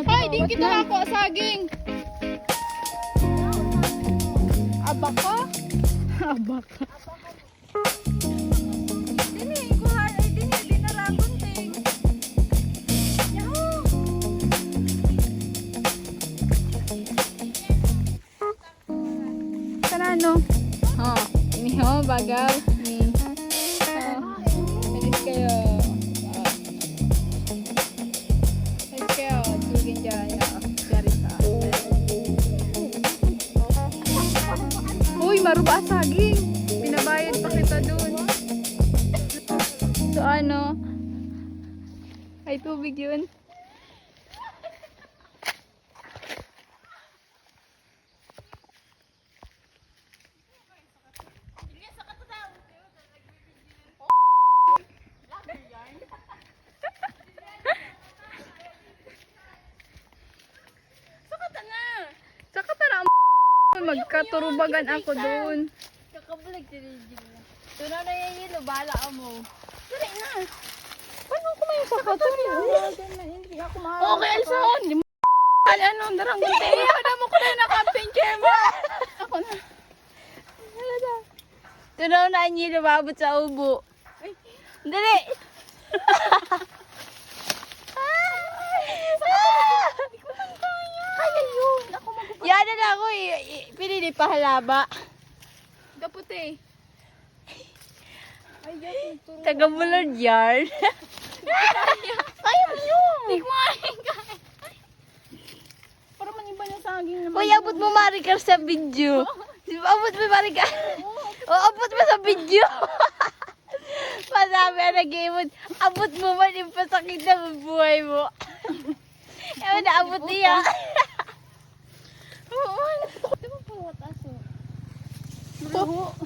Ay, di kita ako saging. Abaka? Abaka. Dini, kuha. Ay, dini, dinaragon ting. Yahoo! Kanano? Oh, ini ho, bagaw. Ni. Alis kayo. Uy, maruba saging. Pinabayad pa kita dun. So ano? Ay, tubig yun. Magkaturubagan ako doon. Kakabulag si Regina. Tunaw na yung yelo, bahala ka mo. Dali na. Paano ko may sakatun? Hindi ako maaari. Okay, Alson. Di mo ano, darang gulti. Ano mo ko na nakamping kema. Ako na. Tunaw na yung yelo, babot sa ubo. Dali! Kaya yun. Ako magpupunta. Yan na ako pinili pa halaba. Gaputi. Ay, yan. Taga-bulod yarn. Kaya mo yun. Hindi ko kaya. Para maniba na saging naman. Uy, abot mo Maricar sa video. Abot mo Maricar. O, abot mo sa video. Masabi na nag-iimod. Abot mo man yung pasakit na buhay mo. Ewan na, abot niya.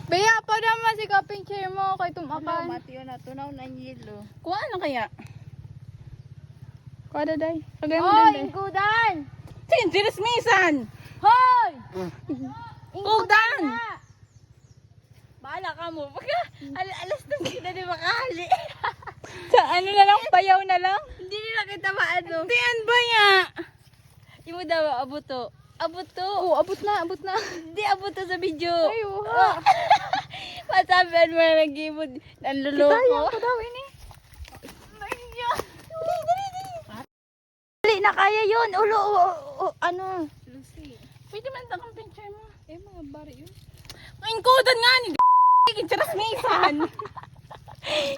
Baya pa naman si kaping chair mo kay tumakan. Matiyo na, tunaw na yung yelo. Kuha na kaya? Kuha na day. Lagay mo Hoy, din day. ingkudan! Sige, sinismisan! Hoy! Ingkudan! Bahala ka mo. Pagka alas ng kita di makahali. Sa ano na lang, bayaw na lang? Hindi nila kita maano. Hindi yan baya! Imo daw, abot to. Abot to. Oo, abot na, abot na. Hindi abot to sa video. Ay, uha. Masabihan mo na nag-imod. Nanluloko. Kitayang ko daw ini. Dali na kaya yun. Ulo, ano. Lucy. Pwede man takang picture mo. Eh, mga bari yun. Ingkudan nga ni Sinismisan!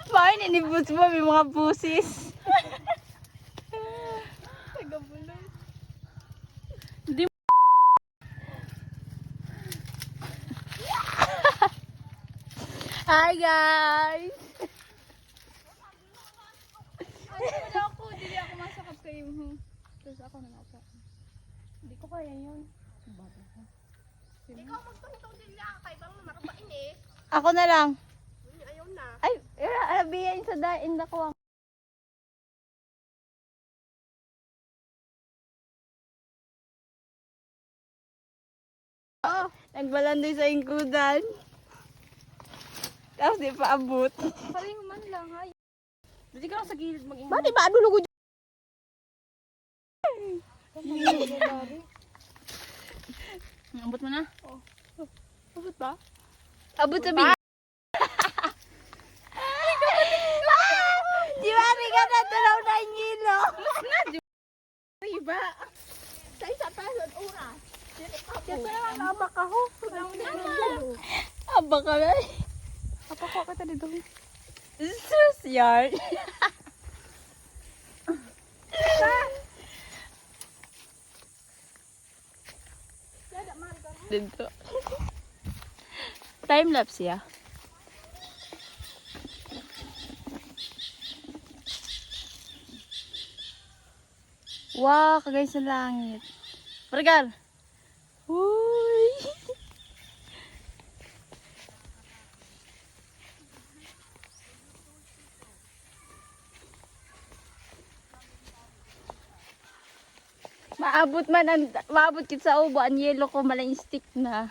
Bakit ninibus mo may mga pusis? Tagabulay. Hindi mo. Hi guys! Wala ako, dili ako masakap kayo. Tapos ako na ako. Hindi ko kaya yun. Ikaw magtungtong din lang kay bang marubain eh. Ako na lang. Ayaw na. Ay, arabiyan sa dain na ko. Nagbalandoy sa ingkudan. Tapos di pa abot. Pareho man lang, hay. Dali ka lang sa gilid mag-ingay. Ba, di ba? Ano lugo dyan? Ambot mo na. Bakit ba? Abot sa big. Di ba ka na tunaw na yung hilo? Iba. Sa isa peso oras. Kaya naman naabak ako. Aba ka na. Apako ka dito. Sus yard. Dito. Time lapse ya. Wow, kagay sa langit. Pergal. Uy. Maabot kit sa ubo ang yellow ko malang stick na.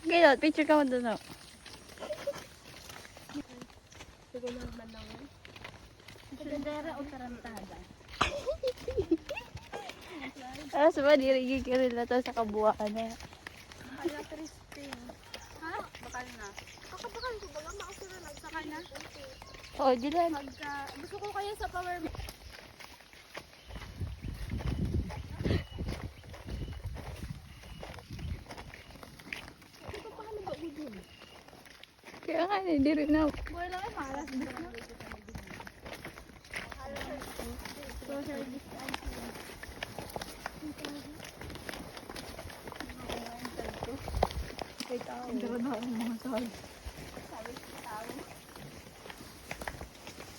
Gayot, picture ka mo doon. Sundera o tarantada? Ah, suba diri gigil na to sa kabuuan na. Kaya Tristin. Ha? Bakal na. Kakabakal ko. Baga makasura nagsaka na. Oh, dilan. Gusto ko kaya sa power. Kaya nga, diri na. Buhay lang ay malas.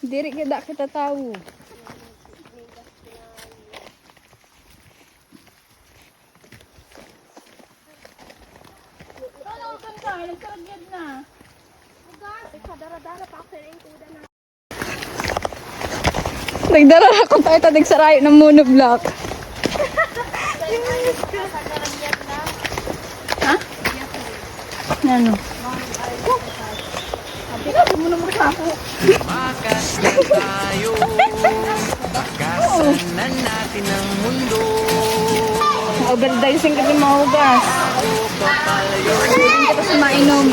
Diri kada kita tahu. Ano kan ka? Nagkaragyad na. Kadara-dara pa ako sa rin kuda na. Nagdara ako tayo tadig sa rayo ng monoblock. Ha? Ano? Sabi mo naman sa ako. Makasyan tayo, pagkasanan natin ang mundo. Overdosing ka din mga hugas. Hindi ka sa mainom.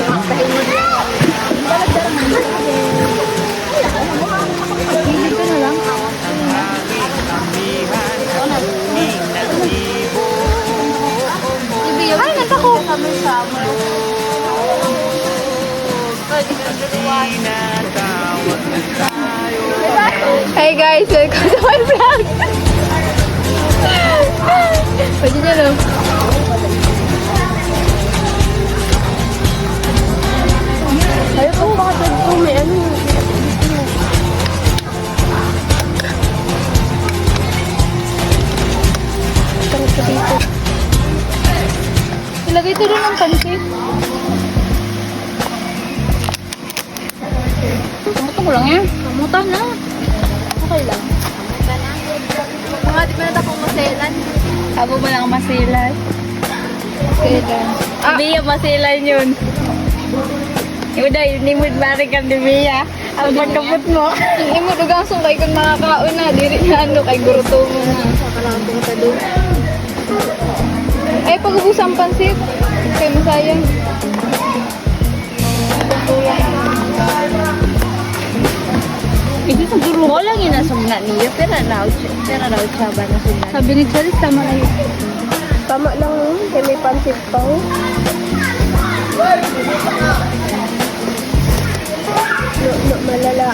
Pagpili ka na lang. Ay, nanta ko. Hey guys, welcome to my vlog. Pwede nyo lang. Ayaw ko baka ito may ano. Ilagay ito doon ang pansit. Kamutan ko lang yan. Kamutan na. Okay lang. Mga di ba na akong maselan? Abo ba lang masilan? Masilan. Ah! Biya masilan yun. Yung dahil, nimod bari kang di Biya. Ang pagkapot mo. Yung imod ugang sungkay kung makakaon na. Diri na ano kay guruto mo na. Kailangan ko ka doon. Ay, pag-ubusang pansit. Kay masayang. Hindi sa duro. Mo lang yun nasumna niyo. Pero raw siya ba nasumna? Sabi ni Charis, tama na yun. Tama lang yun. Kaya may pansit pa ho. Malala.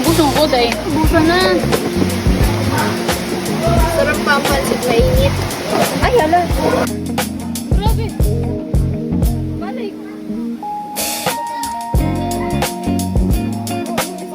Busong ko dahil. Busa na. Sarap pa ang pansit mainit. Ay, hala.